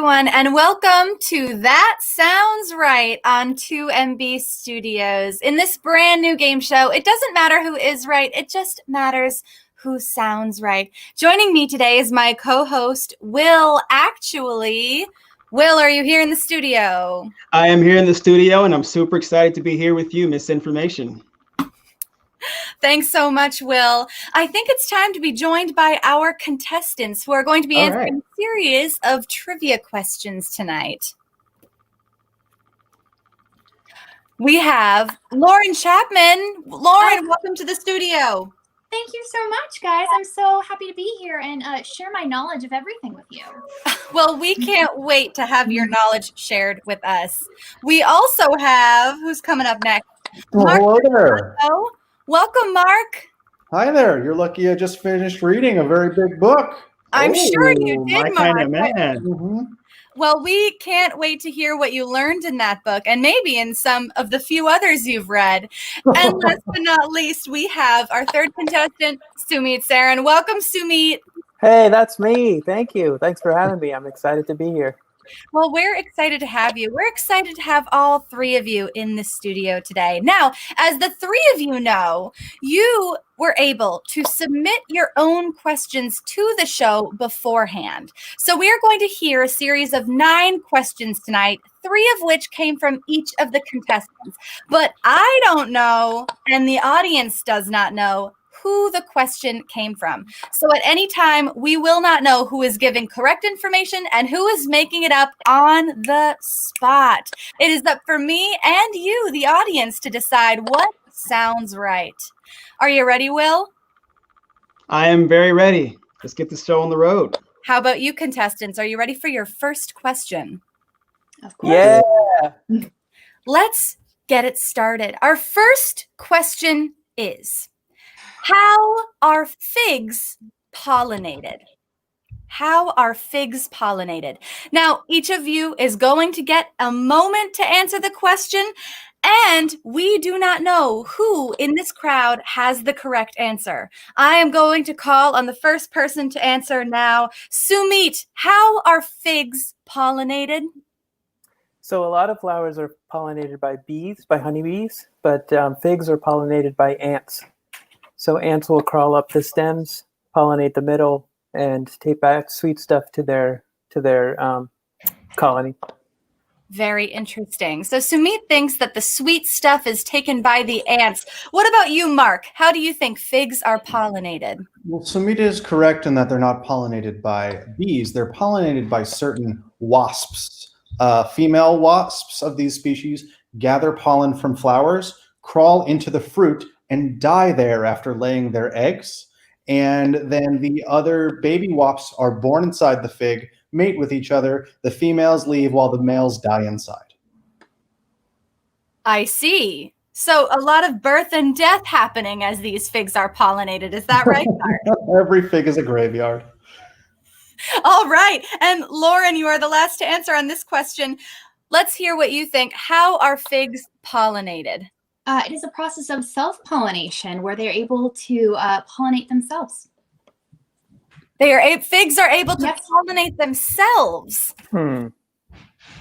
everyone, and welcome to That Sounds Right on 2MB Studios. In this brand new game show, it doesn't matter who is right, it just matters who sounds right. Joining me today is my co-host, Will. Will, are you here in the studio? I am here in the studio, and I'm super excited to be here with you, Misinformation. Thanks so much, Will. I think it's time to be joined by our contestants who are going to be answering a series of trivia questions tonight. We have Lauren Chapman. Lauren, welcome to the studio. Thank you so much, guys. I'm so happy to be here and share my knowledge of everything with you. Well, we can't wait to have your knowledge shared with us. We also have, who's coming up next? Marc hello there. Campasano. Welcome, Mark. Hi there. You're lucky I just finished reading a very big book. I'm sure you did, My Mark. kind of man. Mm-hmm. Well, we can't wait to hear what you learned in that book and maybe in some of the few others you've read. And last but not least, we have our third contestant, Sumeet Sarin. Welcome, Sumeet. Hey, that's me. Thank you. Thanks for having me. I'm excited to be here. Well, we're excited to have you. We're excited to have all three of you in the studio today. Now, as the three of you know, you were able to submit your own questions to the show beforehand. So we are going to hear a series of 9 questions tonight, 3 of which came from each of the contestants. But I don't know, and the audience does not know, who the question came from. So at any time, we will not know who is giving correct information and who is making it up on the spot. It is up for me and you, the audience, to decide what sounds right. Are you ready, Will? I am very ready. Let's get this show on the road. How about you, contestants? Are you ready for your first question? Of course. Yeah. Let's get it started. Our first question is, how are figs pollinated? How are figs pollinated? Now, each of you is going to get a moment to answer the question, and we do not know who in this crowd has the correct answer. I am going to call on the first person to answer now. Sumeet, how are figs pollinated? So a lot of flowers are pollinated by bees, by honeybees, but figs are pollinated by ants. So ants will crawl up the stems, pollinate the middle, and take back sweet stuff to their colony. Very interesting. So Sumeet thinks that the sweet stuff is taken by the ants. What about you, Mark? How do you think figs are pollinated? Well, Sumeet is correct in that they're not pollinated by bees. They're pollinated by certain wasps. Female wasps of these species gather pollen from flowers, crawl into the fruit, and die there after laying their eggs. And then the other baby wasps are born inside the fig, mate with each other. The females leave while the males die inside. I see. So a lot of birth and death happening as these figs are pollinated. Is that right, Mark? Every fig is a graveyard. All right. And Lauren, you are the last to answer on this question. Let's hear what you think. How are figs pollinated? It is a process of self-pollination where they're able to pollinate themselves. Figs are able to Yes. pollinate themselves.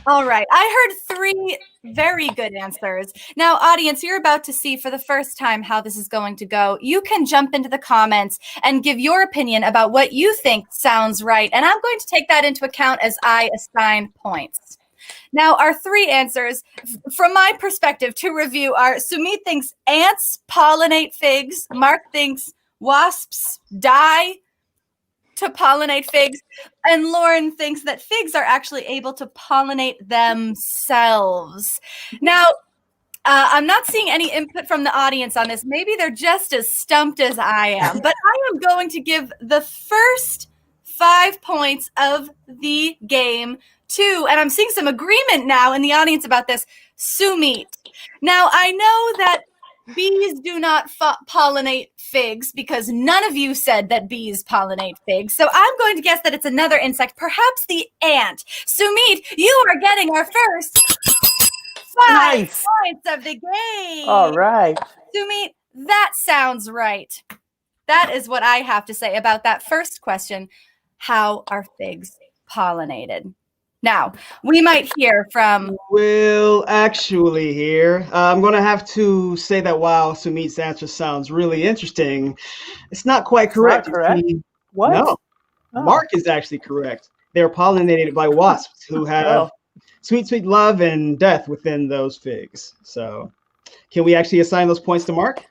All right. I heard 3 very good answers. Now, audience, you're about to see for the first time how this is going to go. You can jump into the comments and give your opinion about what you think sounds right. And I'm going to take that into account as I assign points. Now, our 3 answers, from my perspective, to review, are Sumeet thinks ants pollinate figs. Mark thinks wasps die to pollinate figs. And Lauren thinks that figs are actually able to pollinate themselves. Now, I'm not seeing any input from the audience on this. Maybe they're just as stumped as I am. But I am going to give the first 5 points of the game to, and I'm seeing some agreement now in the audience about this, Sumeet. Now, I know that bees do not pollinate figs because none of you said that bees pollinate figs. So I'm going to guess that it's another insect, perhaps the ant. Sumeet, you are getting our first 5 points of the game. All right. Sumeet, that sounds right. That is what I have to say about that first question. How are figs pollinated? Now, we might hear from... Well, actually here, I'm going to have to say that while Sumeet's answer sounds really interesting, it's not quite correct. Not correct? What? No, Oh. Mark is actually correct. They're pollinated by wasps who have Oh. sweet, sweet love and death within those figs. So can we actually assign those points to Mark?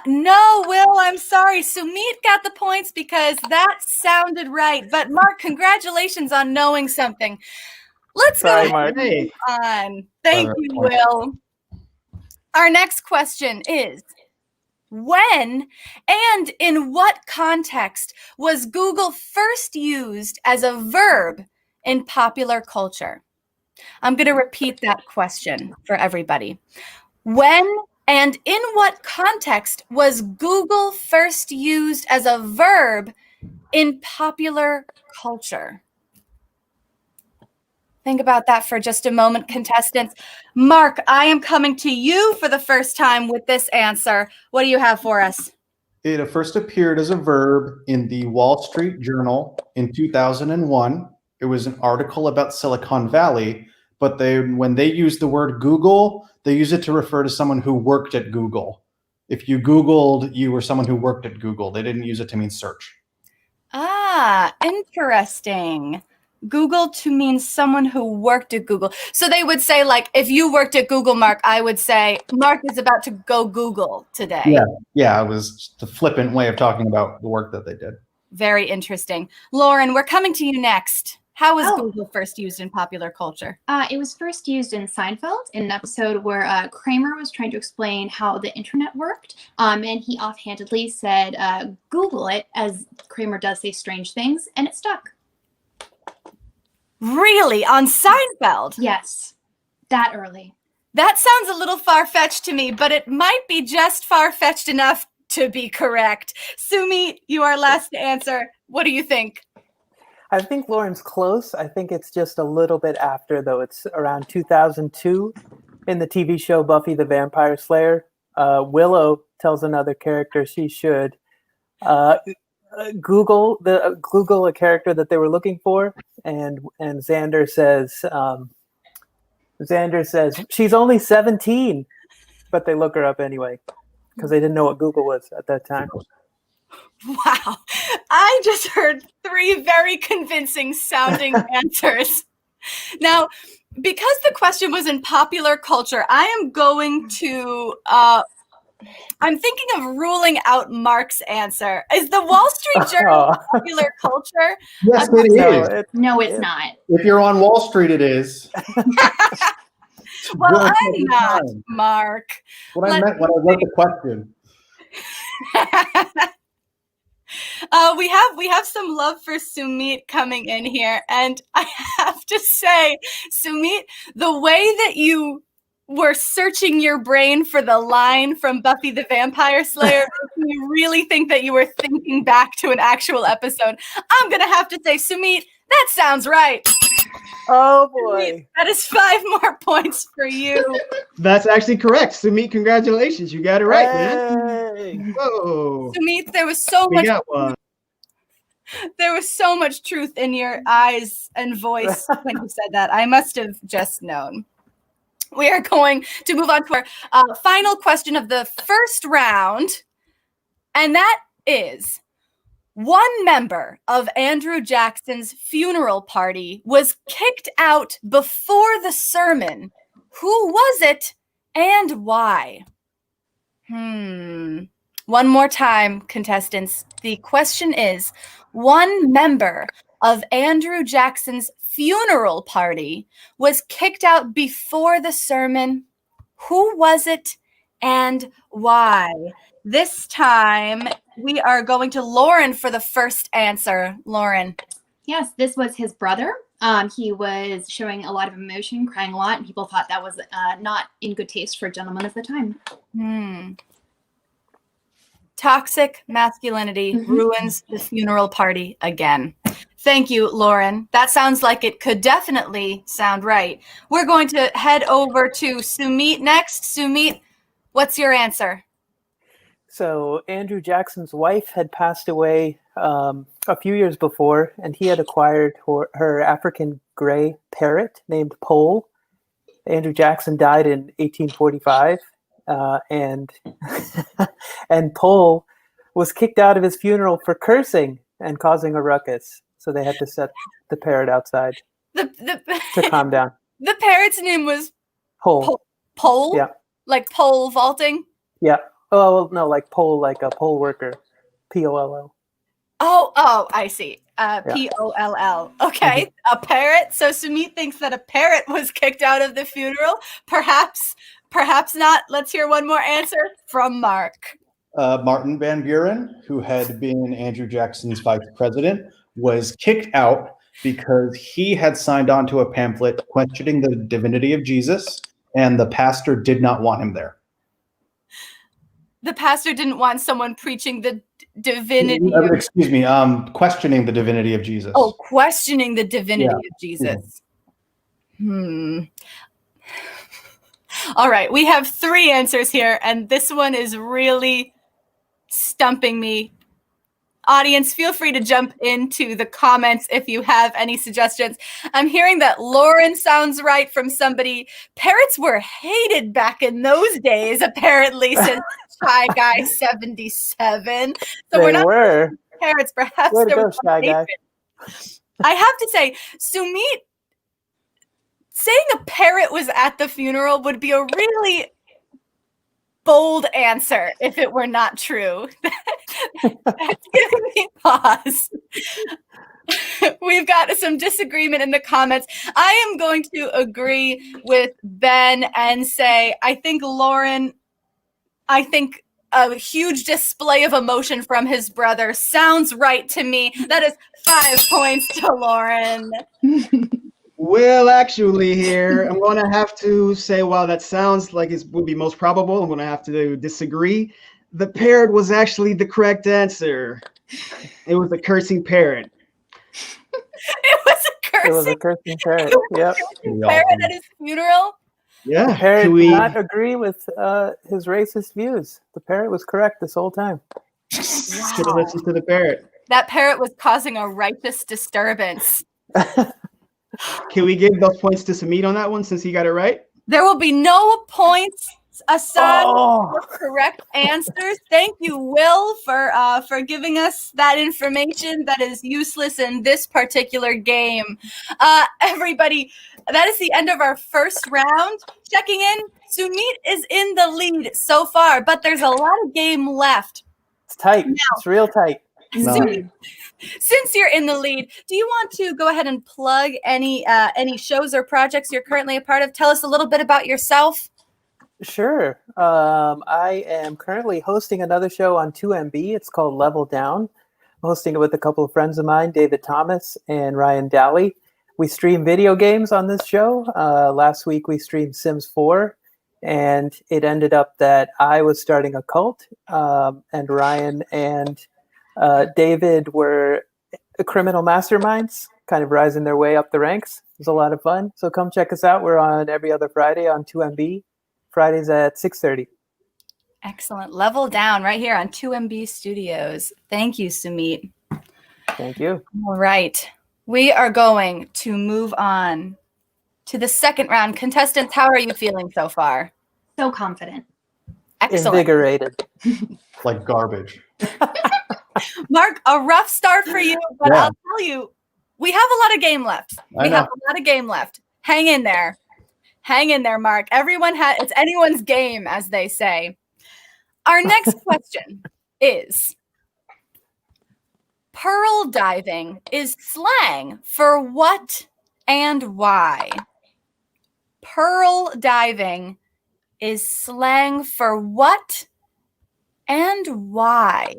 No, Will, I'm sorry. Sumeet got the points because that sounded right. But Mark, congratulations on knowing something. Let's Sorry, go Mark. ahead and move on. Thank you, Will. Our next question is, when and in what context was Google first used as a verb in popular culture? I'm going to repeat that question for everybody. When and in what context was Google first used as a verb in popular culture? Think about that for just a moment, contestants. Mark, I am coming to you for the first time with this answer. What do you have for us? It first appeared as a verb in the Wall Street Journal in 2001. It was an article about Silicon Valley, but when they used the word Google, they use it to refer to someone who worked at Google. If you Googled, you were someone who worked at Google. They didn't use it to mean search. Ah, interesting. Google to mean someone who worked at Google. So they would say, like, if you worked at Google, Mark, I would say, Mark is about to go Google today. Yeah, it was just a flippant way of talking about the work that they did. Very interesting. Lauren, we're coming to you next. How was Oh. Google first used in popular culture? It was first used in Seinfeld in an episode where Kramer was trying to explain how the internet worked. And he offhandedly said, Google it, as Kramer does say strange things, and it stuck. Really? On Seinfeld? Yes, that early. That sounds a little far-fetched to me, but it might be just far-fetched enough to be correct. Sumeet, you are last to answer. What do you think? I think Lauren's close. I think it's just a little bit after, though. It's around 2002 in the TV show Buffy the Vampire Slayer. Willow tells another character she should Google a character that they were looking for, and Xander says she's only 17, but they look her up anyway because they didn't know what Google was at that time. Wow. I just heard 3 very convincing sounding answers. Now, because the question was in popular culture, I am going to, I'm thinking of ruling out Mark's answer. Is the Wall Street Journal popular culture? Yes, it is. No, it's not. If you're on Wall Street, it is. Well, I'm not, Mark. What I meant when I wrote the question. We have some love for Sumeet coming in here, and I have to say, Sumeet, the way that you were searching your brain for the line from Buffy the Vampire Slayer makes me really think that you were thinking back to an actual episode. I'm gonna have to say, Sumeet, that sounds right. Oh boy, that is 5 more points for you. That's actually correct. Sumeet, congratulations. You got it right, man. Hey. Whoa. Sumeet, there was so We much. got one. There was so much truth in your eyes and voice when you said that. I must have just known. We are going to move on to our final question of the first round, and that is, one member of Andrew Jackson's funeral party was kicked out before the sermon. Who was it and why? One more time, contestants. The question is, one member of Andrew Jackson's funeral party was kicked out before the sermon. Who was it and why? This time, we are going to Lauren for the first answer. Lauren. Yes, this was his brother. He was showing a lot of emotion, crying a lot, and people thought that was not in good taste for a gentleman of the time. Toxic masculinity ruins the funeral party again. Thank you, Lauren. That sounds like it could definitely sound right. We're going to head over to Sumeet next. Sumeet, what's your answer? So Andrew Jackson's wife had passed away a few years before, and he had acquired her African gray parrot named Pole. Andrew Jackson died in 1845, and and Pole was kicked out of his funeral for cursing and causing a ruckus. So they had to set the parrot outside to calm down. The parrot's name was Pole. Pole? Yeah. Like pole vaulting? Yeah. Oh, well, no, like pole, like a poll worker. P-O-L-L. Oh, I see. P-O-L-L. Okay, a parrot. So Sumeet thinks that a parrot was kicked out of the funeral. Perhaps not. Let's hear one more answer from Marc. Martin Van Buren, who had been Andrew Jackson's vice president, was kicked out because he had signed on to a pamphlet questioning the divinity of Jesus, and the pastor did not want him there. The pastor didn't want someone preaching the divinity. Excuse me, questioning the divinity of Jesus. Oh, questioning the divinity of Jesus. All right, we have 3 answers here, and this one is really stumping me. Audience, feel free to jump into the comments if you have any suggestions. I'm hearing that Lauren sounds right from somebody. Parrots were hated back in those days, apparently, says Shy Guy 77. So we're not parrots, perhaps. Way to go, Shy Guy. I have to say, Sumeet, saying a parrot was at the funeral would be a really bold answer if it were not true. That's giving me pause. We've got some disagreement in the comments. I am going to agree with Ben and say, I think a huge display of emotion from his brother sounds right to me. That is 5 points to Lauren. Well, actually, here, I'm going to have to say, while that sounds like it would be most probable, I'm going to have to disagree. The parrot was actually the correct answer. It was a cursing parrot. It was a cursing parrot. Yep. Parrot at his funeral? Yeah. The parrot did not agree with his racist views. The parrot was correct this whole time. Should have listened to the parrot. That parrot was causing a righteous disturbance. Can we give those points to Sumeet on that one since he got it right? There will be no points assigned for correct answers. Thank you, Will, for giving us that information that is useless in this particular game. Everybody, that is the end of our first round. Checking in, Sumeet is in the lead so far, but there's a lot of game left. It's tight. Now, it's real tight. Since you're in the lead, do you want to go ahead and plug any shows or projects you're currently a part of? Tell us a little bit about yourself. Sure. I am currently hosting another show on 2MB. It's called Level Down. I'm hosting it with a couple of friends of mine, David Thomas and Ryan Dally. We stream video games on this show. Last week we streamed Sims 4, and it ended up that I was starting a cult, and Ryan and David were criminal masterminds, kind of rising their way up the ranks. It was a lot of fun. So come check us out. We're on every other Friday on 2MB. Fridays at 6:30. Excellent. Level Down right here on 2MB Studios. Thank you, Sumeet. Thank you. All right. We are going to move on to the second round. Contestants, how are you feeling so far? So confident. Excellent. Invigorated. Like garbage. Marc, a rough start for you, but I'll tell you, we have a lot of game left. Hang in there. Hang in there, Marc. It's anyone's game, as they say. Our next question is, pearl diving is slang for what and why? Pearl diving is slang for what and why?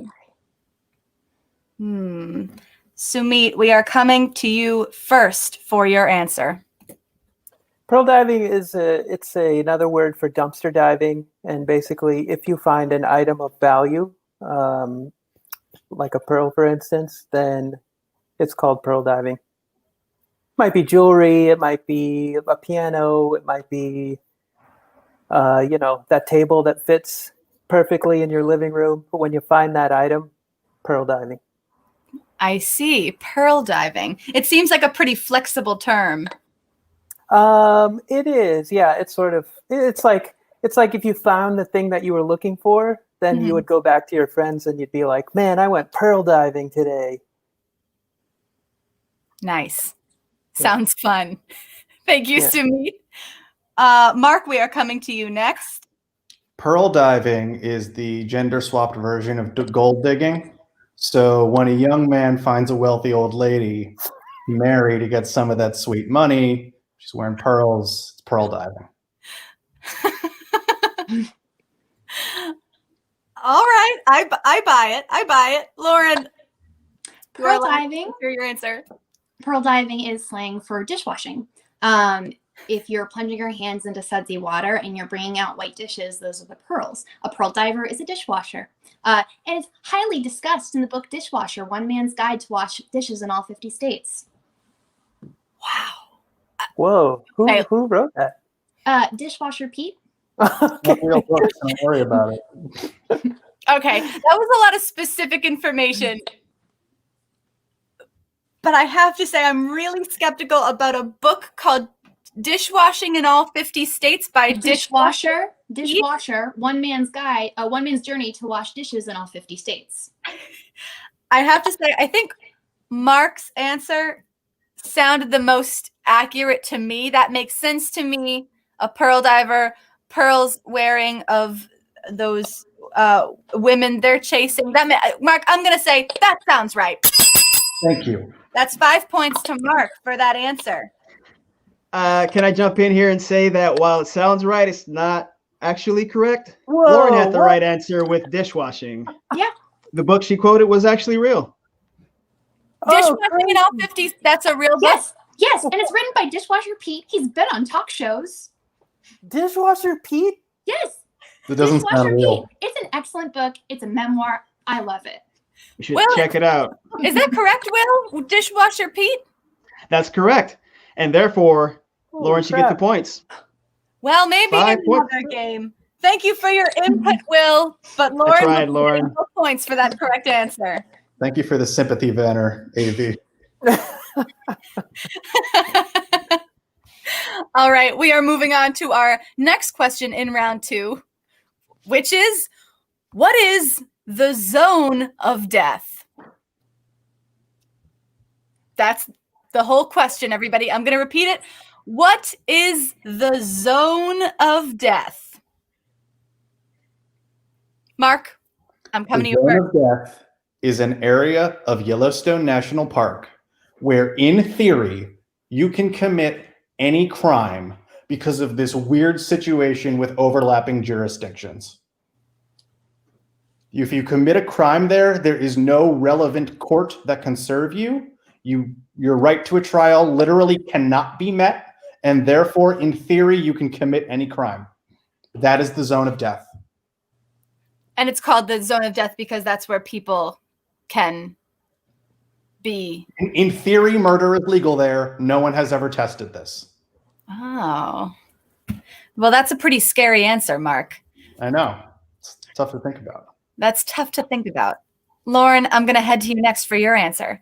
Sumeet, we are coming to you first for your answer. Pearl diving is another word for dumpster diving, and basically, if you find an item of value, like a pearl, for instance, then it's called pearl diving. It might be jewelry, it might be a piano, it might be, that table that fits perfectly in your living room. But when you find that item, pearl diving. I see. Pearl diving. It seems like a pretty flexible term. It is. Yeah, it's like if you found the thing that you were looking for, then you would go back to your friends and you'd be like, "Man, I went pearl diving today." Nice. Sounds fun. Thank you, Yeah. Sumeet. Mark, we are coming to you next. Pearl diving is the gender-swapped version of gold digging. So when a young man finds a wealthy old lady to marry to get some of that sweet money, she's wearing pearls. It's pearl diving. All right, I buy it. I buy it. Lauren, Pearl diving. Hear your answer. Pearl diving is slang for dishwashing. If you're plunging your hands into sudsy water and you're bringing out white dishes, those are the pearls. A pearl diver is a dishwasher. And it's highly discussed in the book Dishwasher, One Man's Guide to Wash Dishes in All 50 States. Wow. Whoa. Who wrote that? Dishwasher Pete. Not real books, don't worry about it. Okay, that was a lot of specific information. But I have to say, I'm really skeptical about a book called Dishwashing in All 50 States by Dishwasher, One Man's Guide, One Man's Journey to Wash Dishes in All 50 States. I have to say, I think Mark's answer sounded the most accurate to me. That makes sense to me. A pearl diver, pearls wearing of those women they're chasing. Mark, I'm going to say that sounds right. Thank you. That's 5 points to Mark for that answer. Can I jump in here and say that while it sounds right, it's not actually correct? Whoa, Lauren had the right answer with dishwashing. Yeah. The book she quoted was actually real. Dishwashing in All 50, that's a real book? Yes, and it's written by Dishwasher Pete. He's been on talk shows. Dishwasher Pete? Yes. It doesn't Dishwasher sound real. Pete. It's an excellent book. It's a memoir. I love it. You should check it out. Is that correct, Will? Dishwasher Pete? That's correct. And therefore, Lauren should get the points. Well, maybe 5 in points. another game. Thank you for your input, Will. But Lauren, That's right, Lauren. no points for that correct answer. Thank you for the sympathy banner, AV. All right, we are moving on to our next question in round 2, which is, what is the zone of death? That's the whole question, everybody. I'm going to repeat it. What is the zone of death? Mark, I'm coming to you first. The zone of death is an area of Yellowstone National Park where, in theory, you can commit any crime because of this weird situation with overlapping jurisdictions. If you commit a crime there, there is no relevant court that can serve you. Your right to a trial literally cannot be met, and therefore, in theory, you can commit any crime. That is the zone of death. And it's called the zone of death because that's where people can be. In theory, murder is legal there. No one has ever tested this. Oh. Well, that's a pretty scary answer, Mark. I know. It's tough to think about. That's tough to think about. Lauren, I'm going to head to you next for your answer.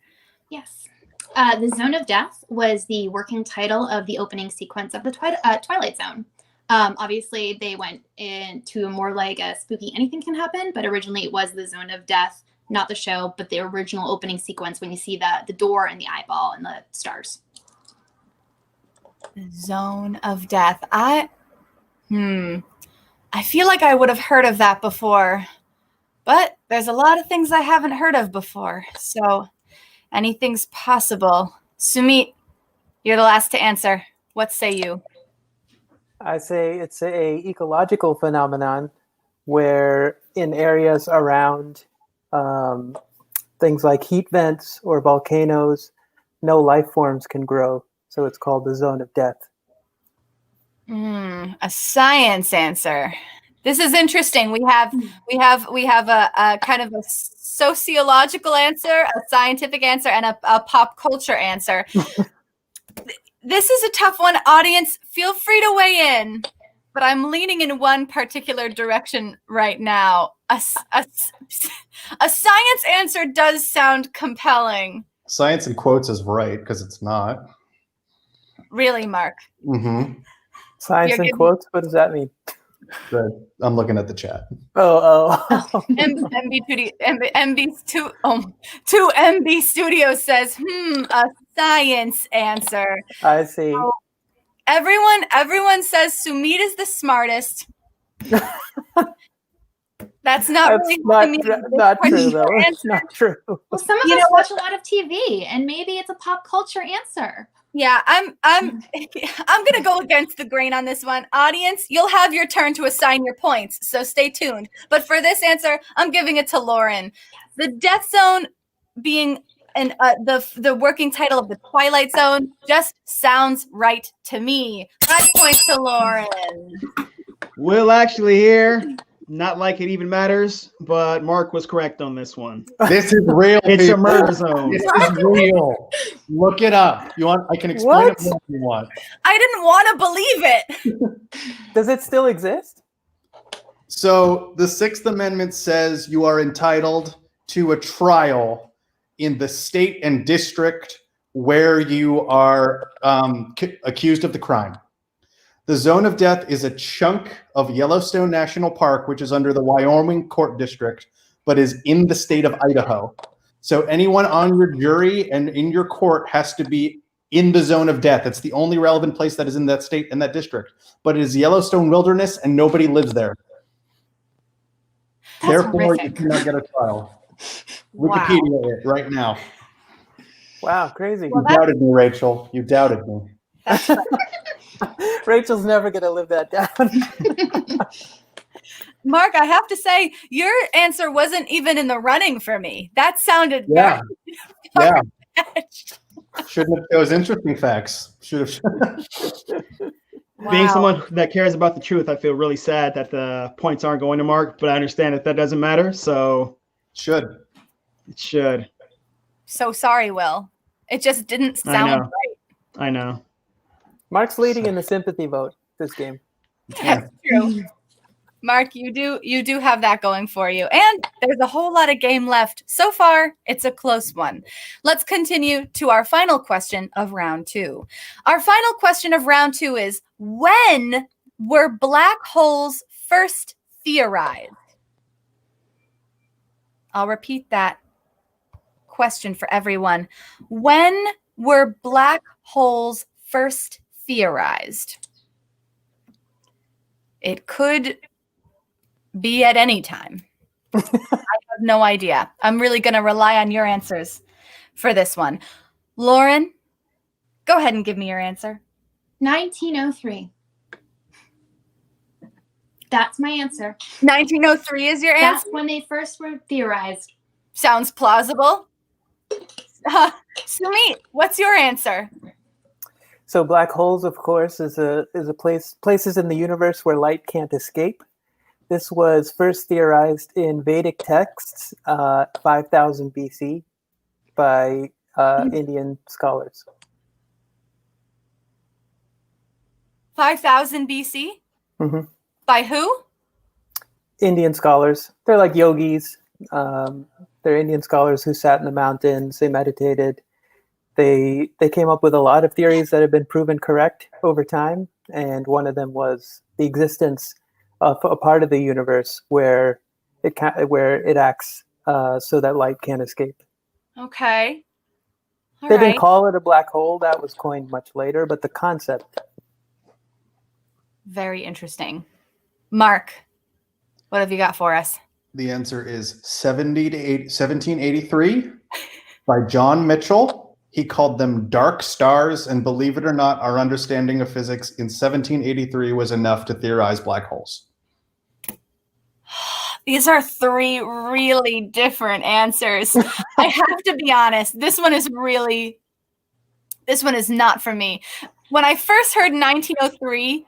Yes. The Zone of Death was the working title of the opening sequence of the Twilight Zone. Obviously, they went into a more like a spooky anything can happen, but originally it was the Zone of Death, not the show, but the original opening sequence when you see the door and the eyeball and the stars. The Zone of Death. I feel like I would have heard of that before, but there's a lot of things I haven't heard of before, so anything's possible. Sumeet, you're the last to answer. What say you? I say it's a ecological phenomenon where in areas around things like heat vents or volcanoes, no life forms can grow. So it's called the zone of death. A science answer. This is interesting. We have a kind of a sociological answer, a scientific answer, and a pop culture answer. This is a tough one. Audience, feel free to weigh in. but I'm leaning in one particular direction right now. A science answer does sound compelling. Science in quotes is right because it's not. Really, Mark? Mm-hmm. Science in quotes? What does that mean? Good. I'm looking at the chat. MB Studio says, a science answer. I see. So everyone says Sumeet is the smartest. That's not really not true, though. It's not true. Well, some of us watch a lot of TV, and maybe it's a pop culture answer. Yeah, I'm gonna go against the grain on this one. Audience, you'll have your turn to assign your points, so stay tuned. But for this answer, I'm giving it to Lauren. The Death Zone being the working title of the Twilight Zone just sounds right to me. 5 points to Lauren. Will actually here. Not like it even matters, but Mark was correct on this one. This is real. It's a murder zone. This is real. Look it up. You want? I can explain it if you want. I didn't want to believe it. Does it still exist? So the Sixth Amendment says you are entitled to a trial in the state and district where you are accused of the crime. The zone of death is a chunk of Yellowstone National Park, which is under the Wyoming Court District, but is in the state of Idaho. So anyone on your jury and in your court has to be in the zone of death. It's the only relevant place that is in that state and that district. But it is Yellowstone Wilderness, and nobody lives there. That's Therefore, horrific. you cannot get a trial. Wow. Wikipedia it right now. Wow, crazy. You doubted me, Rachel. You doubted me. That's right. Rachel's never going to live that down. Mark, I have to say, your answer wasn't even in the running for me. That sounded Yeah. very Shouldn't have. Those interesting facts. Should have. Being someone that cares about the truth, I feel really sad that the points aren't going to Mark, but I understand that doesn't matter. So Should. it should. So sorry, Will. It just didn't sound right. I know. Mark's leading in the sympathy vote this game. That's true. Mark, you do have that going for you. And there's a whole lot of game left. So far, it's a close one. Let's continue to our final question of round 2. Our final question of round 2 is, when were black holes first theorized? I'll repeat that question for everyone. When were black holes first theorized? It could be at any time. I have no idea. I'm really going to rely on your answers for this one. Lauren, go ahead and give me your answer. 1903. That's my answer. 1903 is your answer? That's when they first were theorized. Sounds plausible. Sumeet, what's your answer? So black holes, of course, is a places in the universe where light can't escape. This was first theorized in Vedic texts, 5000 BC, by Indian scholars. 5000 BC? Mm-hmm. By who? Indian scholars. They're like yogis. They're Indian scholars who sat in the mountains. They meditated. They came up with a lot of theories that have been proven correct over time, and one of them was the existence of a part of the universe where it acts so that light can't escape. Okay. They didn't call it a black hole. That was coined much later, but the concept. Very interesting. Mark, what have you got for us? The answer is 1783 by John Mitchell. He called them dark stars, and believe it or not, our understanding of physics in 1783 was enough to theorize black holes. These are 3 really different answers. I have to be honest. This one is not for me. When I first heard 1903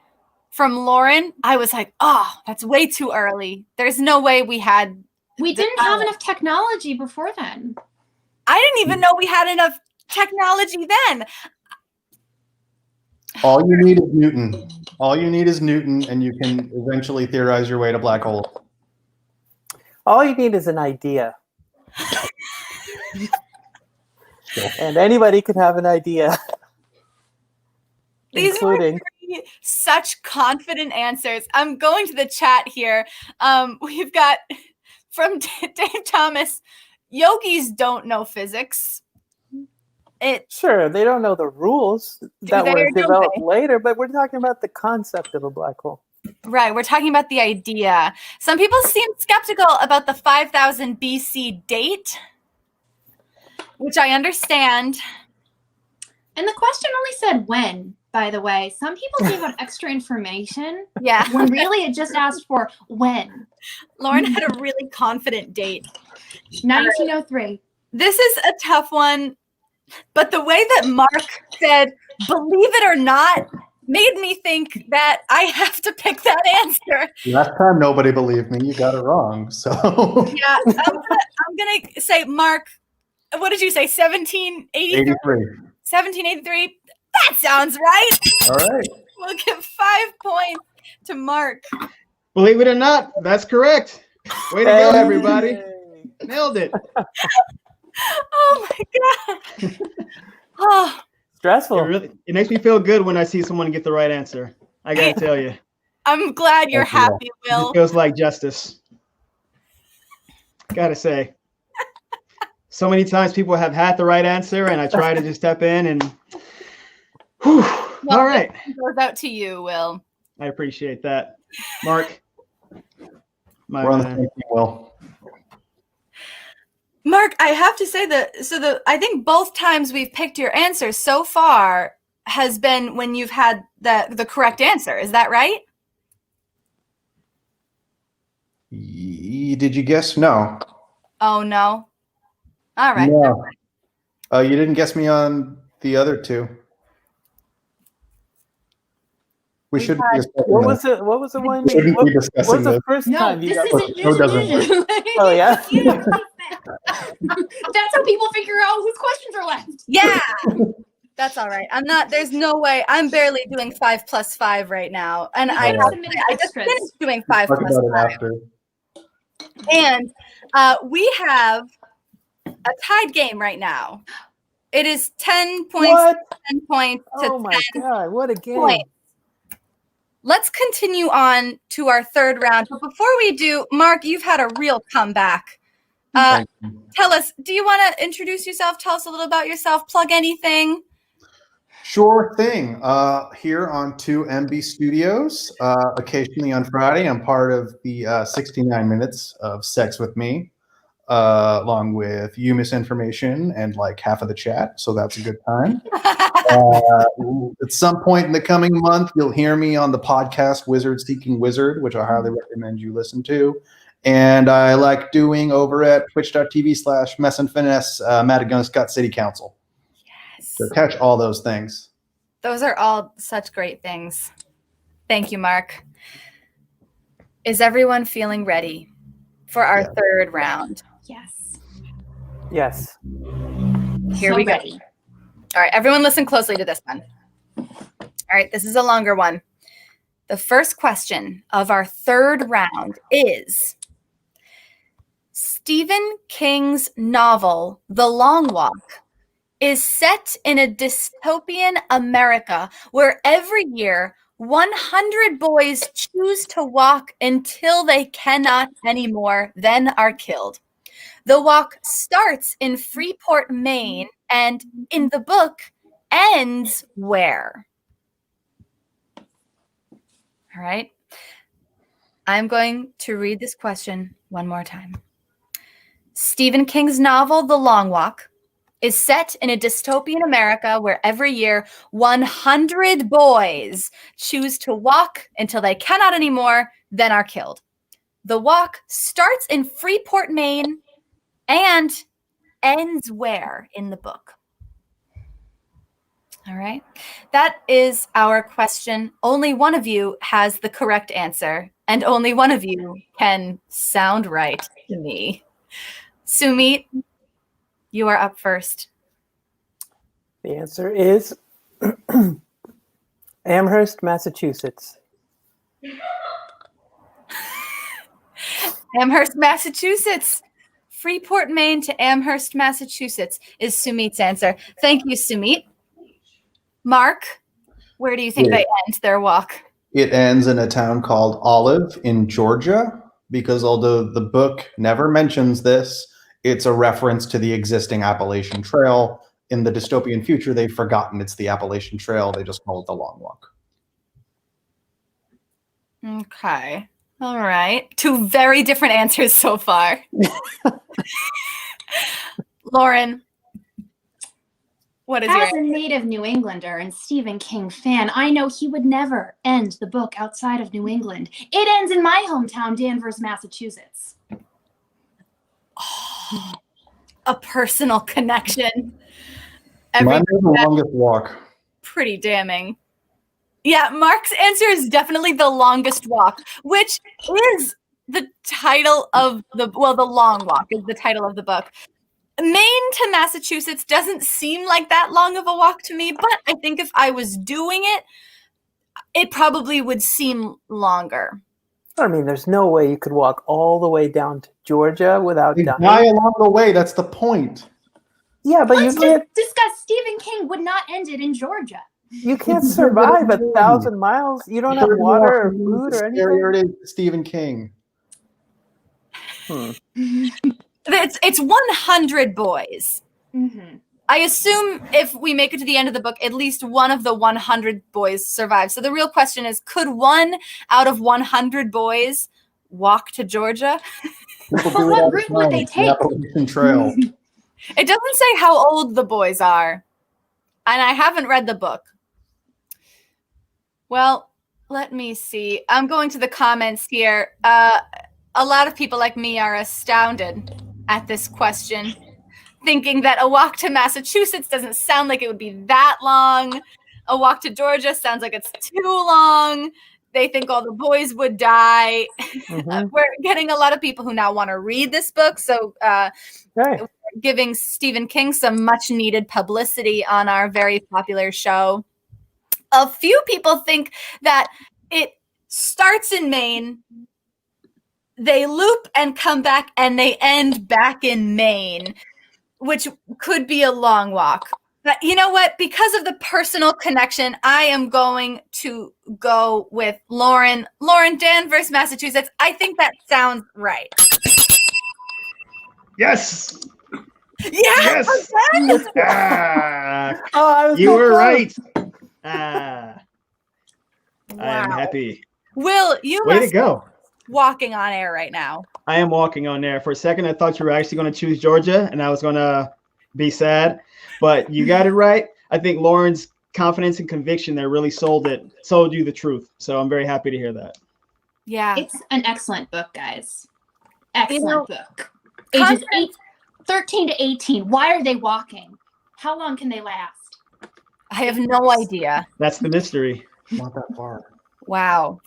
from Lauren, I was like, oh, that's way too early. There's no way we had. We didn't have enough technology before then. I didn't even know we had enough technology then. All you need is Newton. All you need is Newton, and you can eventually theorize your way to black holes. All you need is an idea. And anybody can have an idea. These including were such confident answers. I'm going to the chat here. We've got from Dave Thomas, yogis don't know physics. Sure, they don't know the rules that they were or don't developed they? later, but we're talking about the concept of a black hole. Right, we're talking about the idea. Some people seem skeptical about the 5000 BC date, which I understand. And the question only said when, by the way. Some people gave out extra information. Yeah. When really it just asked for when. Lauren had a really confident date. 1903. This is a tough one, but the way that Mark said, believe it or not, made me think that I have to pick that answer. Last time nobody believed me. You got it wrong. So Yeah, I'm gonna say, Mark, what did you say, 1783? 1783. That sounds right. All right. We'll give 5 points to Mark. Believe it or not, that's correct. Way to go, everybody. Nailed it. Oh my god. Oh, Stressful. It makes me feel good when I see someone get the right answer. I gotta tell you. I'm glad you're happy, Will. It feels like justice. Gotta say. So many times people have had the right answer, and I try to just step in and. Whew, Well, all right. it goes out to you, Will. I appreciate that, Mark. We're on the same team, Will. Mark, I have to say I think both times we've picked your answer so far has been when you've had the correct answer. Is that right? Did you guess? No. Oh no. All right. No. You didn't guess me on the other two. We should be discussing What this. was the one? We shouldn't be What discussing was the this. first No, time you this got isn't No, it doesn't Oh, yeah? You don't like that. That's how people figure out whose questions are left. Yeah. That's all right. There's no way. I'm barely doing 5 plus 5 right now. And I just finished doing 5 Talk plus about it 5. after. And we have a tied game right now. It is 10 points, What? 10 points to Oh my 10 God, what a game. points. Let's continue on to our third round. But before we do, Mark, you've had a real comeback. Thank you. Tell us, do you want to introduce yourself? Tell us a little about yourself. Plug anything. Sure thing. Here on 2MB Studios, occasionally on Friday, I'm part of the 69 Minutes of Sex with Me, along with You Misinformation and like half of the chat. So that's a good time. At some point in the coming month, you'll hear me on the podcast Wizard Seeking Wizard, which I highly recommend you listen to. And I like doing over at twitch.tv/Mess and Finesse, Madagon Scott City Council. Yes. So catch all those things. Those are all such great things. Thank you, Mark. Is everyone feeling ready for our third round? Yes. Yes. Here we go. Ready. All right, everyone listen closely to this one. All right, this is a longer one. The first question of our third round is Stephen King's novel, The Long Walk, is set in a dystopian America where every year 100 boys choose to walk until they cannot anymore, then are killed. The walk starts in Freeport, Maine, and in the book ends where? All right. I'm going to read this question one more time. Stephen King's novel, The Long Walk, is set in a dystopian America where every year 100 boys choose to walk until they cannot anymore, then are killed. The walk starts in Freeport, Maine, and ends where in the book? All right. That is our question. Only one of you has the correct answer, and only one of you can sound right to me. Sumeet, you are up first. The answer is Amherst, Massachusetts. Amherst, Massachusetts. Freeport, Maine to Amherst, Massachusetts is Sumeet's answer. Thank you, Sumeet. Mark, where do you think they end their walk? It ends in a town called Olive in Georgia, because although the book never mentions this, it's a reference to the existing Appalachian Trail. In the dystopian future, they've forgotten it's the Appalachian Trail. They just call it the Long Walk. Okay. All right. Two very different answers so far. Lauren, what is your As a native New Englander and Stephen King fan, I know he would never end the book outside of New England. It ends in my hometown, Danvers, Massachusetts. Oh, a personal connection. Mine is the longest walk. Pretty damning. Yeah, Mark's answer is definitely the longest walk, which is the title of the Long Walk is the title of the book. Maine to Massachusetts doesn't seem like that long of a walk to me, but I think if I was doing it, it probably would seem longer. I mean, there's no way you could walk all the way down to Georgia without You dying. die along the way. That's the point. Yeah, but Let's you can't. discuss Stephen King would not end it in Georgia. You can't survive 1,000 miles. You don't have water or food or anything. Stephen King. It's 100 boys. Mm-hmm. I assume if we make it to the end of the book, at least one of the 100 boys survives. So the real question is, could one out of 100 boys walk to Georgia? But what route would they take? Appalachian Trail. It doesn't say how old the boys are. And I haven't read the book. Well, let me see. I'm going to the comments here. A lot of people like me are astounded at this question, thinking that a walk to Massachusetts doesn't sound like it would be that long. A walk to Georgia sounds like it's too long. They think all the boys would die. Mm-hmm. We're getting a lot of people who now want to read this book. So Right. giving Stephen King some much needed publicity on our very popular show. A few people think that it starts in Maine, they loop and come back, and they end back in Maine, which could be a long walk. But you know what? Because of the personal connection, I am going to go with Lauren. Lauren, Danvers, Massachusetts. I think that sounds right. Yes. Yes. Yes. You were right. I'm happy. Will, you Way to must go. be walking on air right now. I am walking on there. For a second, I thought you were actually going to choose Georgia, and I was going to be sad. But you got it right. I think Lauren's confidence and conviction there really sold you the truth. So I'm very happy to hear that. Yeah. It's an excellent book, guys. Excellent book. Content- Ages 13 to 18. Why are they walking? How long can they last? I have no idea. That's the mystery. Not that far. Wow.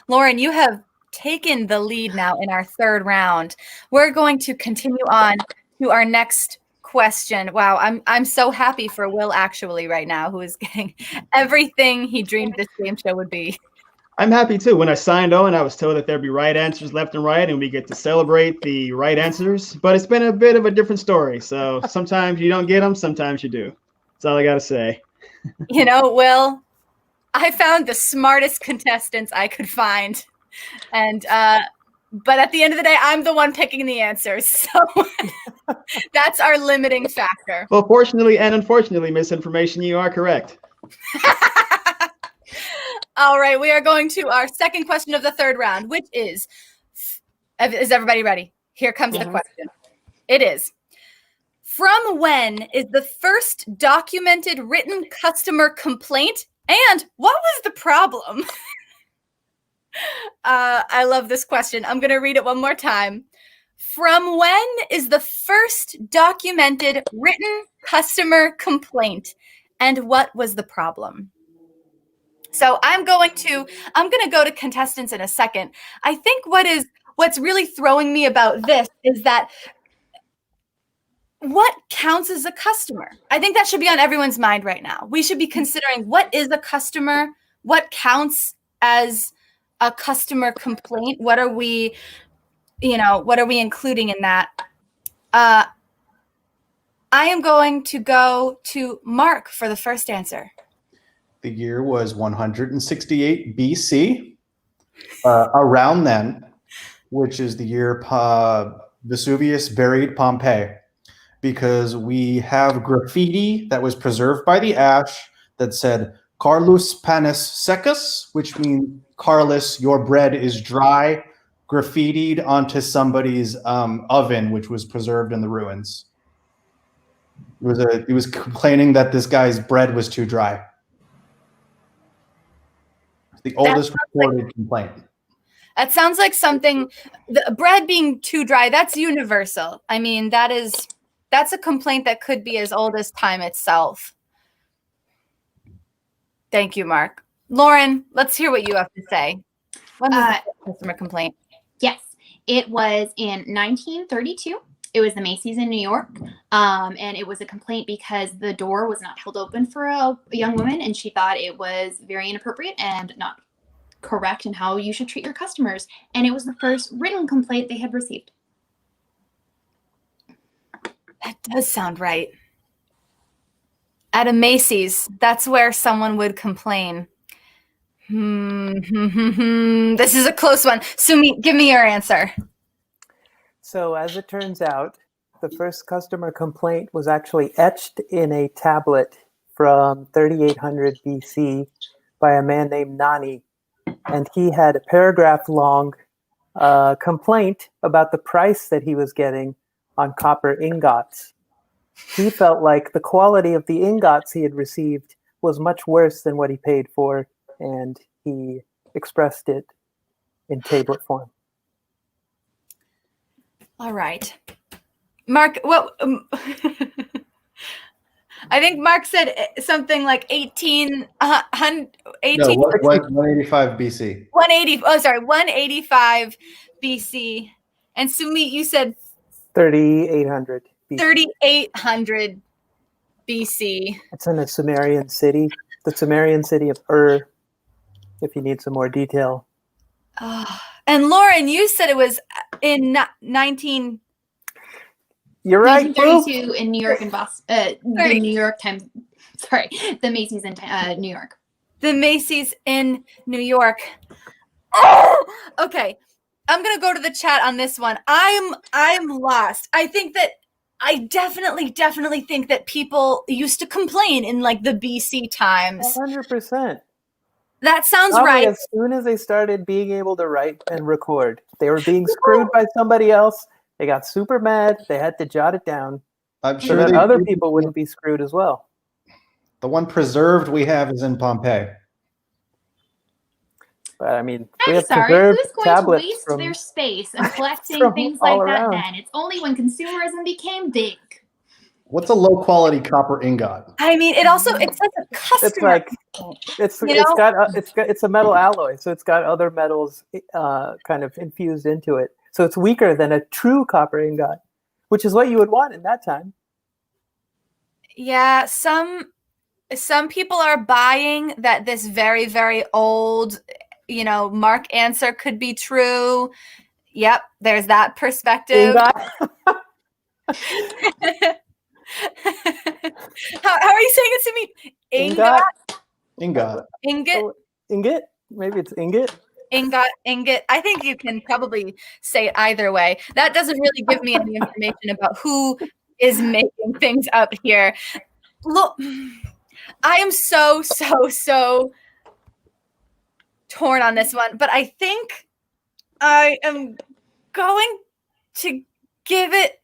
Lauren, you have taken the lead now in our third round. We're going to continue on to our next question. Wow, I'm so happy for Will actually right now, who is getting everything he dreamed this game show would be. I'm happy too. When I signed on, I was told that there'd be right answers left and right, and we get to celebrate the right answers. But it's been a bit of a different story. So sometimes you don't get them, sometimes you do. That's all I got to say. You know, Will, I found the smartest contestants I could find. And but at the end of the day, I'm the one picking the answers. So that's our limiting factor. Well, fortunately and unfortunately, misinformation, you are correct. All right, we are going to our second question of the third round, which is everybody ready? Here comes the question. It is, from when is the first documented written customer complaint, and what was the problem? I love this question. I'm going to read it one more time. From when is the first documented written customer complaint, and what was the problem? So I'm going to go to contestants in a second. I think what's really throwing me about this is that what counts as a customer? I think that should be on everyone's mind right now. We should be considering, what is a customer? what counts as a customer complaint? What are we including in that? I am going to go to Mark for the first answer. The year was 168 BC, around then, which is the year Vesuvius buried Pompeii, because we have graffiti that was preserved by the ash that said Carlus panis secus, which means Carlus, your bread is dry, graffitied onto somebody's oven, which was preserved in the ruins. He was complaining that this guy's bread was too dry. The oldest recorded complaint. That sounds like something, the bread being too dry, that's universal. I mean, that's a complaint that could be as old as time itself. Thank you, Mark. Lauren, let's hear what you have to say. When was that customer complaint? Yes, it was in 1932. It was the Macy's in New York, and it was a complaint because the door was not held open for a young woman, and she thought it was very inappropriate and not correct in how you should treat your customers. And it was the first written complaint they had received. That does sound right. At a Macy's, that's where someone would complain. This is a close one. Sumeet, give me your answer. So as it turns out, the first customer complaint was actually etched in a tablet from 3800 BC by a man named Nani. And he had a paragraph-long complaint about the price that he was getting on copper ingots. He felt like the quality of the ingots he had received was much worse than what he paid for, and he expressed it in tablet form. All right. Mark, what? I think Mark said something like 185 BC. 185 BC. And Sumeet, you said 3800 BC. 3800 BC. It's in a Sumerian city, the Sumerian city of Ur, if you need some more detail. And Lauren, you said it was in 19... You're right. 1932 in New York and Boston. The New York Times. Sorry, the Macy's in New York. The Macy's in New York. Oh, okay. I'm gonna go to the chat on this one. I'm lost. I definitely think that people used to complain in like the BC times. 100%. That sounds Probably right. As soon as they started being able to write and record, they were being screwed by somebody else. They got super mad. They had to jot it down. I'm so sure that other people wouldn't be screwed as well. The one preserved we have is in Pompeii. But I mean, I'm we have sorry, preserved who's going to tablets waste from their space and collecting from things all like that around. then? It's only when consumerism became big. What's a low quality copper ingot? I mean, it says a customer. It's a metal alloy, so it's got other metals kind of infused into it. So it's weaker than a true copper ingot, which is what you would want in that time. Yeah, some people are buying that this very, very old, Mark answer could be true. Yep, there's that perspective. How are you saying it to me? Ingot? Ingot? Maybe it's ingot? Ingot. I think you can probably say it either way. That doesn't really give me any information about who is making things up here. Look, I am so torn on this one, but I think I am going to give it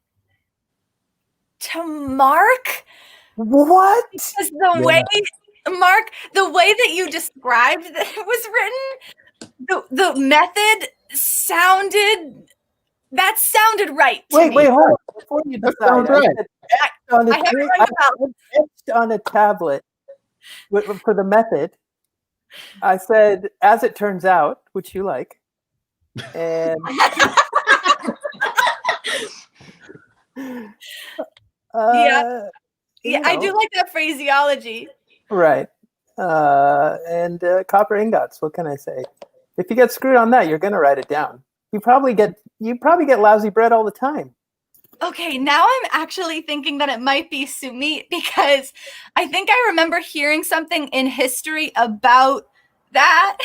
to Mark. What? Because the way that you described that it was written, the method sounded right to me. Wait, hold on. Before you decide, I have etched on a tablet for the method. I said, as it turns out, which you like. And yeah, I do like that phraseology. Right. and copper ingots. What can I say? If you get screwed on that, you're gonna write it down. You probably get lousy bread all the time. Okay, now I'm actually thinking that it might be Sumeet because I think I remember hearing something in history about that.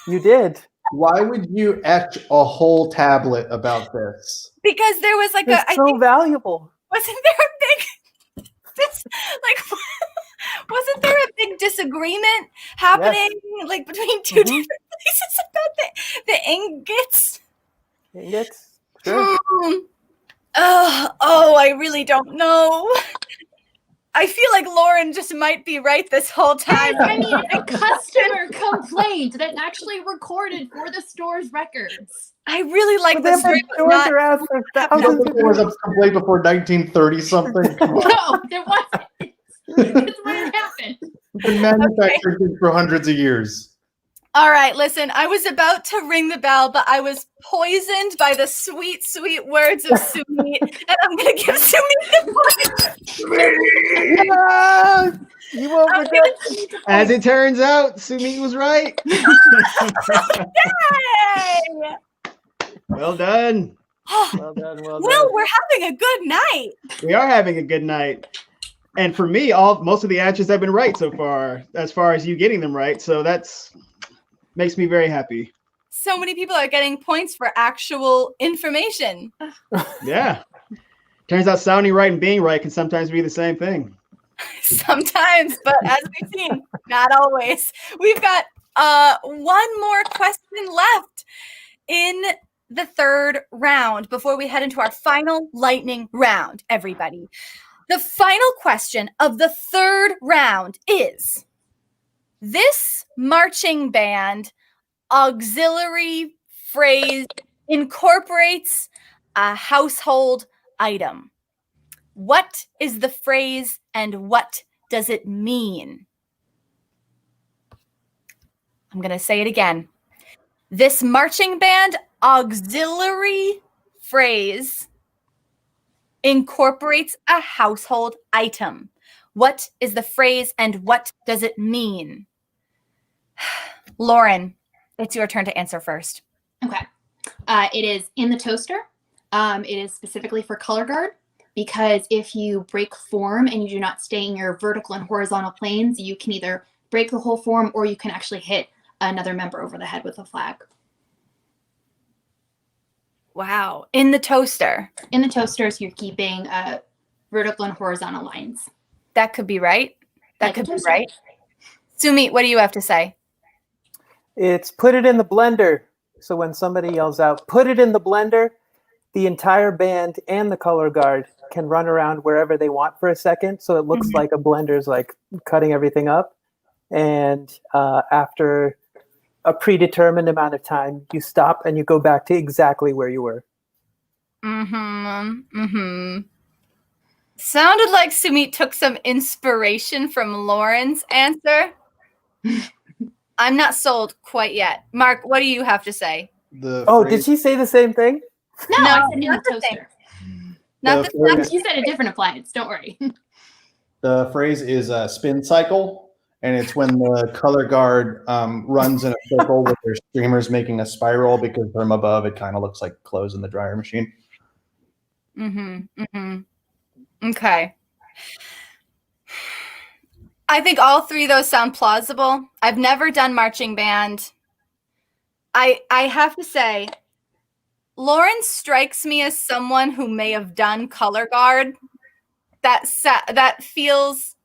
You did. Why would you etch a whole tablet about this? Because there was like It's so valuable. wasn't there a big wasn't there a big disagreement happening like between two different places about the ingots? Ingots? Sure. I really don't know. I feel like Lauren just might be right this whole time. I mean, a customer complaint that actually recorded for the store's records. I really like But this. they've been stored around for You don't thousands think of there was years. a complaint before 1930 something? No, there wasn't. That's when it happened. It's been manufactured for hundreds of years. All right, listen, I was about to ring the bell, but I was poisoned by the sweet, sweet words of Sumeet, and I'm going to give Sumeet the point. Yeah! You won't regret. As it turns out, Sumeet was right. Yay! Well done. Well done, well done. Will, we're having a good night. We are having a good night. And for me, most of the answers have been right so far as you getting them right. So that's makes me very happy. So many people are getting points for actual information. Yeah. Turns out sounding right and being right can sometimes be the same thing. Sometimes, but as we've seen, not always. We've got one more question left in the third round before we head into our final lightning round, everybody. The final question of the third round is, this marching band auxiliary phrase incorporates a household item. What is the phrase and what does it mean? I'm going to say it again. This marching band auxiliary phrase incorporates a household item. What is the phrase and what does it mean? Lauren, it's your turn to answer first. Okay. It is in the toaster. It is specifically for color guard because if you break form and you do not stay in your vertical and horizontal planes, you can either break the whole form or you can actually hit another member over the head with a flag. Wow. In the toaster. In the toasters, you're keeping vertical and horizontal lines. That could be right. That Like could a be toaster. right. Sumeet, what do you have to say? It's put it in the blender. So when somebody yells out, put it in the blender, the entire band and the color guard can run around wherever they want for a second. So it looks like a blender's like cutting everything up. And after a predetermined amount of time, you stop and you go back to exactly where you were. Sounded like Sumeet took some inspiration from Lauren's answer. I'm not sold quite yet. Mark, what do you have to say? Did she say the same thing? No, I said in not the the same. toaster. Not the You said a different appliance. Don't worry. The phrase is a spin cycle, and it's when the color guard runs in a circle with their streamers making a spiral because from above it kind of looks like clothes in the dryer machine. Okay. I think all three of those sound plausible. I've never done marching band. I have to say, Lauren strikes me as someone who may have done color guard. That feels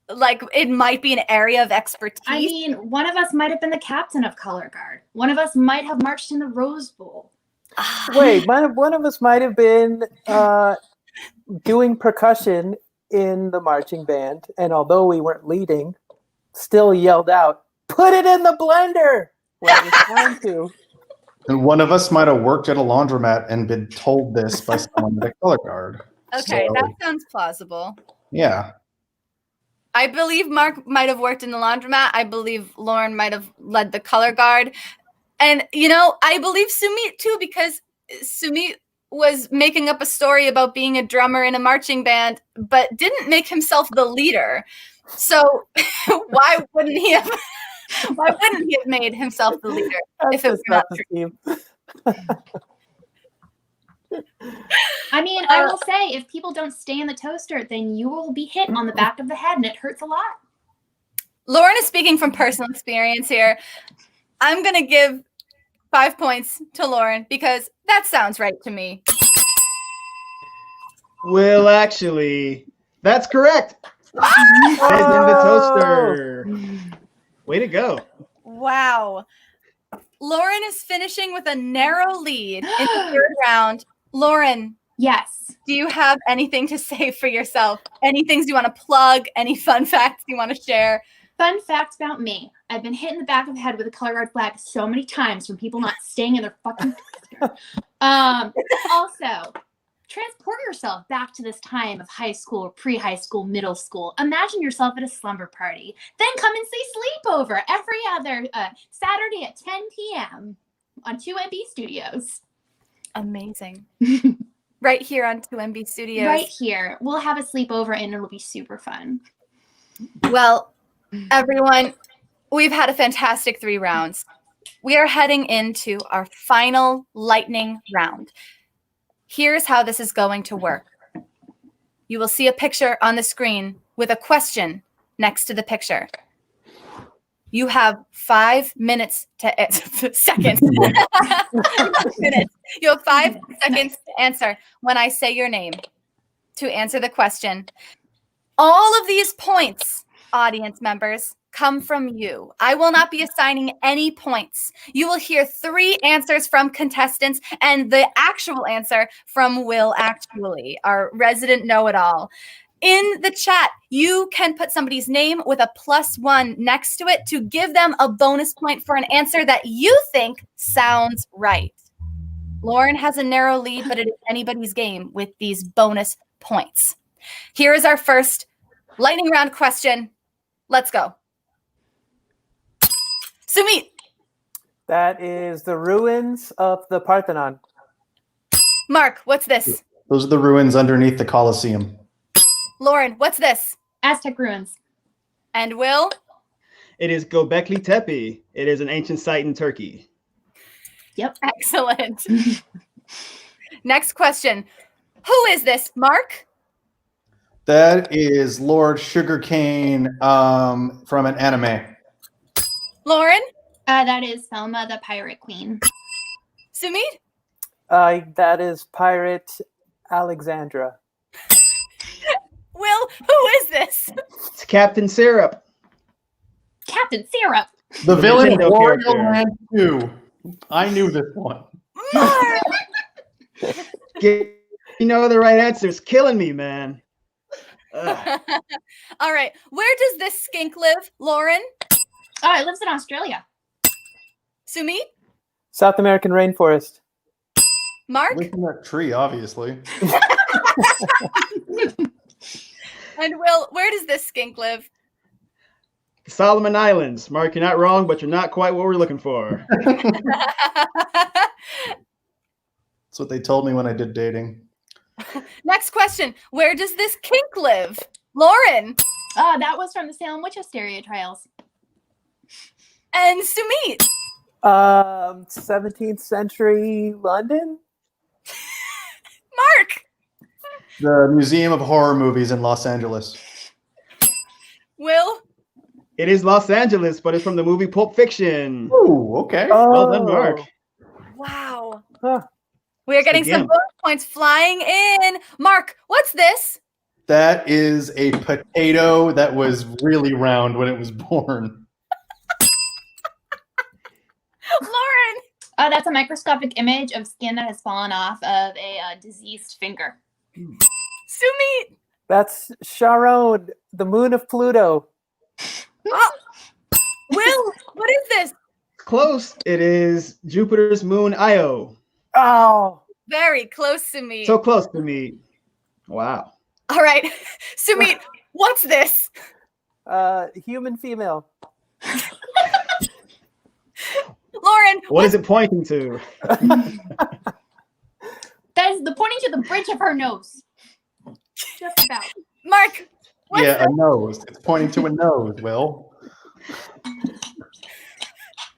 like it might be an area of expertise. I mean, one of us might have been the captain of color guard. One of us might have marched in the Rose Bowl. Wait, one of us might have been doing percussion in the marching band, and although we weren't leading, still yelled out, "Put it in the blender!" when it was time to. And one of us might have worked at a laundromat and been told this by someone at a color guard. Okay, So, that sounds plausible. yeah. I believe Mark might have worked in the laundromat. I believe Lauren might have led the color guard. And, I believe Sumeet too, because Sumeet was making up a story about being a drummer in a marching band, but didn't make himself the leader. So why wouldn't he have? Why wouldn't he have made himself the leader if it was not true? team. I mean, I will say, if people don't stay in the toaster, then you will be hit on the back of the head, and it hurts a lot. Lauren is speaking from personal experience here. I'm going to give 5 points to Lauren because that sounds right to me. Well, actually, that's correct. He's in the toaster. Way to go. Wow. Lauren is finishing with a narrow lead in the third round. Lauren, Yes. do you have anything to say for yourself? Any things you want to plug? Any fun facts you want to share? Fun fact about me. I've been hit in the back of the head with a color guard flag so many times from people not staying in their fucking toaster. Also, transport yourself back to this time of high school, pre-high school, middle school. Imagine yourself at a slumber party. Then come and see Sleepover every other Saturday at 10 p.m. on 2MB Studios. Amazing. Right here on 2MB Studios. Right here. We'll have a sleepover and it'll be super fun. Well, everyone, we've had a fantastic 3 rounds. We are heading into our final lightning round. Here's how this is going to work. You will see a picture on the screen with a question next to the picture. You have 5 minutes to answer. Seconds. Minutes. You have 5 seconds to answer when I say your name to answer the question. All of these points, audience members, come from you. I will not be assigning any points. You will hear 3 answers from contestants and the actual answer from Will Actually, our resident know-it-all. In the chat, you can put somebody's name with a +1 next to it to give them a bonus point for an answer that you think sounds right. Lauren has a narrow lead, but it is anybody's game with these bonus points. Here is our first lightning round question. Let's go. Sumeet. That is the ruins of the Parthenon. Mark, what's this? Those are the ruins underneath the Colosseum. Lauren, what's this? Aztec ruins. And Will? It is Göbekli Tepe. It is an ancient site in Turkey. Yep. Excellent. Next question. Who is this, Mark? That is Lord Sugarcane from an anime. Lauren? That is Selma, the pirate queen. Sumeet? That is Pirate Alexandra. Will, who is this? It's Captain Syrup. Captain Syrup. The villain of Nintendo Wario character. Land 2. I knew this one. Mark! You know the right answer. It's killing me, man. Ugh. All right. Where does this skink live, Lauren? Oh, it lives in Australia. Sumeet? South American rainforest. Mark? Look at that tree, obviously. And Will, where does this skink live? Solomon Islands. Mark, you're not wrong, but you're not quite what we're looking for. That's what they told me when I did dating. Next question. Where does this kink live? Lauren? That was from the Salem Witch Hysteria trials. And Sumeet? 17th century London? Mark? The Museum of Horror Movies in Los Angeles. Will? It is Los Angeles, but it's from the movie Pulp Fiction. Ooh, okay. Well done, Mark. Wow. Huh. We are getting some Again. bonus points flying in. Mark, what's this? That is a potato that was really round when it was born. Lauren? That's a microscopic image of skin that has fallen off of a diseased finger. Sumeet? That's Charon, the moon of Pluto. Oh. Will, what is this? Close. It is Jupiter's moon Io. Oh, Very close to me. So close to me. Wow. All right. Sumeet, what's this? human female. Lauren, What is it pointing to? That is the pointing to the bridge of her nose. Just about. Mark, Yeah, a nose. It's pointing to a nose, Will.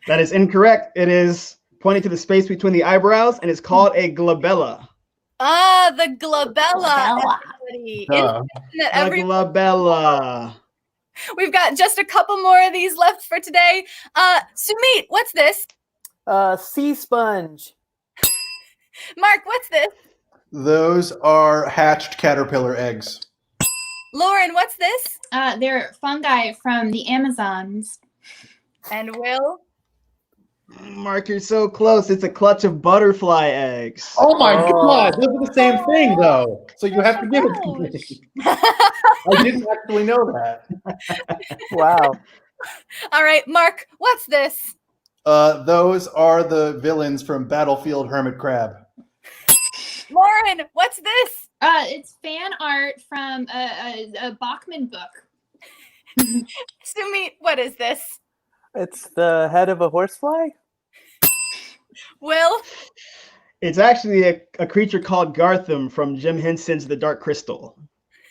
That is incorrect. It is pointing to the space between the eyebrows, and it's called a glabella. Ah, the glabella. Glabella. Everybody. Duh. That The glabella. We've got just a couple more of these left for today. Sumeet, what's this? Sea sponge. Mark, what's this? Those are hatched caterpillar eggs. Lauren, what's this? They're fungi from the Amazons. And Will? Mark, you're so close. It's a clutch of butterfly eggs. Oh my God, those are the same thing though. So you have to give it to me. I didn't actually know that. Wow. All right, Mark, what's this? Those are the villains from Battlefield Hermit Crab. Lauren, what's this? It's fan art from a Bachman book. Sumeet, what is this? It's the head of a horsefly? Will? It's actually a creature called Gartham from Jim Henson's The Dark Crystal.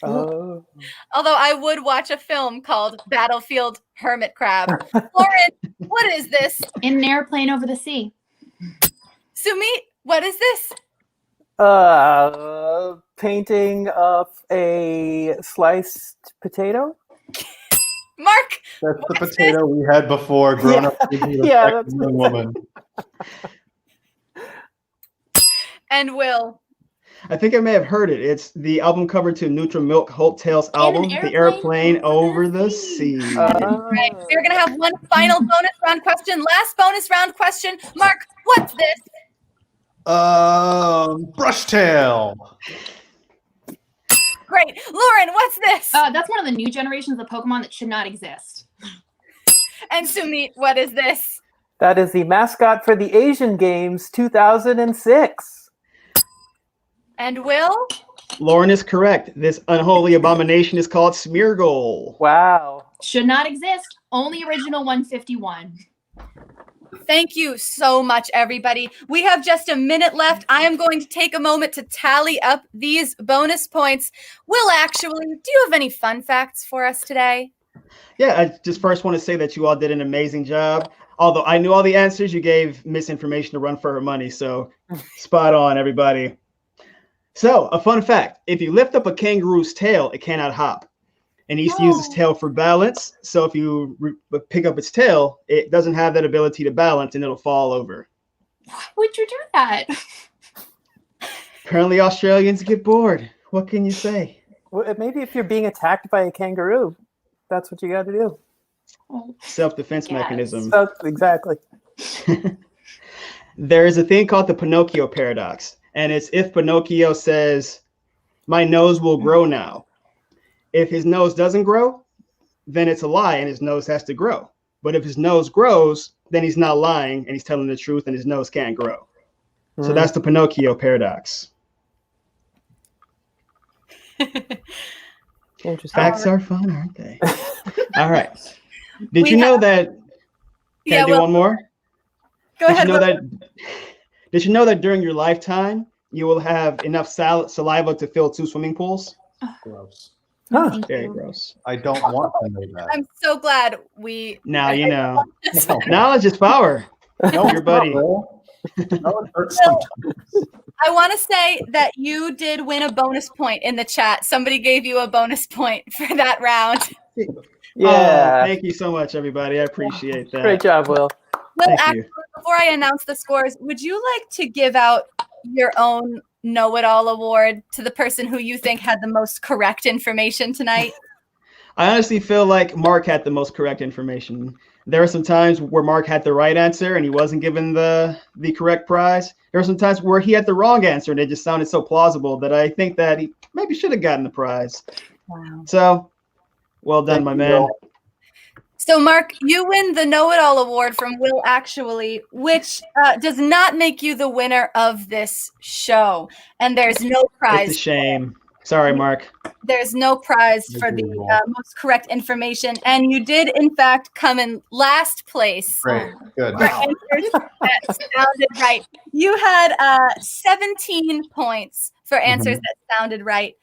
Oh. Although I would watch a film called Battlefield Hermit Crab. Lauren, what is this? In an airplane over the sea. Sumeet, what is this? Painting of a sliced potato? Mark, That's the potato we had before, grown up into a Yeah, sexy young woman. and Will. I think I may have heard it. It's the album cover to Neutral Milk Hope Tales album, The Airplane Over the Sea. Right. We're going to have one final bonus round question. Last bonus round question. Mark, what's this? Brushtail. Great. Lauren, what's this? That's one of the new generations of Pokemon that should not exist. And Sumeet, what is this? That is the mascot for the Asian Games 2006. And Will? Lauren is correct. This unholy abomination is called Smeargle. Wow. Should not exist. Only original 151. Thank you so much, everybody. We have just a minute left. I am going to take a moment to tally up these bonus points. Will, actually, do you have any fun facts for us today? Yeah, I just first want to say that you all did an amazing job. Although I knew all the answers, you gave misinformation to run for her money. So spot on, everybody. So a fun fact, if you lift up a kangaroo's tail, it cannot hop. And it used to use its tail for balance. So if you pick up its tail, it doesn't have that ability to balance and it'll fall over. Why would you do that? Apparently Australians get bored. What can you say? Well, maybe if you're being attacked by a kangaroo, that's what you got to do. Self-defense mechanism. So, exactly. There is a thing called the Pinocchio paradox. And it's if Pinocchio says, my nose will grow now. If his nose doesn't grow, then it's a lie and his nose has to grow. But if his nose grows, then he's not lying and he's telling the truth and his nose can't grow. So that's the Pinocchio paradox. Interesting. Facts are fun, aren't they? All right. Did you know that? Can I do one more? Go ahead. Did you know that during your lifetime, you will have enough saliva to fill 2 swimming pools? Gross. Huh. Very gross. I don't want to know that. I'm so glad we. Now you know. Knowledge is power. No, your buddy. No, it hurts sometimes. I want to say that you did win a bonus point in the chat. Somebody gave you a bonus point for that round. Yeah. Oh, thank you so much, everybody. I appreciate that. Great job, Will. Will, Thank actually, you. before I announce the scores, would you like to give out your own know-it-all award to the person who you think had the most correct information tonight? I honestly feel like Mark had the most correct information. There are some times where Mark had the right answer and he wasn't given the correct prize. There are some times where he had the wrong answer and it just sounded so plausible that I think that he maybe should have gotten the prize. Wow. So, well done, my man. So, Mark, you win the know-it-all award from Will Actually, which does not make you the winner of this show. And there's no prize. It's a shame. Sorry, Mark. There's no prize for the most correct information. And you did, in fact, come in last place. Great. Good. For answers that sounded right. You had 17 points for answers that sounded right.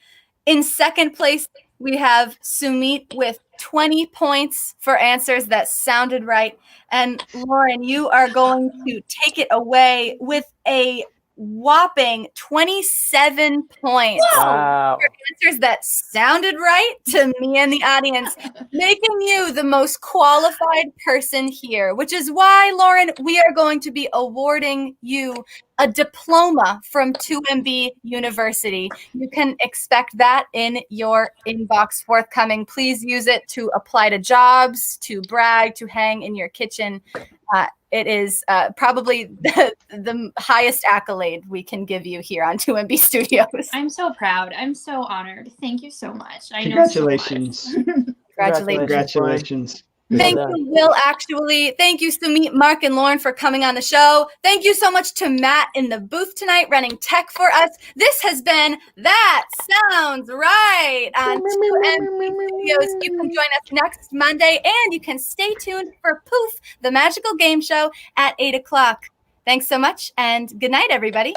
In second place, We have Sumeet with 20 points for answers that sounded right. And Lauren, you are going to take it away with a whopping 27 points. Wow. For answers that sounded right to me and the audience, making you the most qualified person here, which is why, Lauren, we are going to be awarding you a diploma from 2MB University. You can expect that in your inbox forthcoming. Please use it to apply to jobs, to brag, to hang in your kitchen. It is probably the highest accolade we can give you here on 2MB Studios. I'm so proud. I'm so honored. Thank you so much. I Congratulations. know so much. Congratulations. Thank you, Will, actually. Thank you, Sumeet, Mark, and Lauren for coming on the show. Thank you so much to Matt in the booth tonight running tech for us. This has been That Sounds Right on 2MB Studios. You can join us next Monday, and you can stay tuned for Poof, the magical game show at 8 o'clock. Thanks so much, and good night, everybody.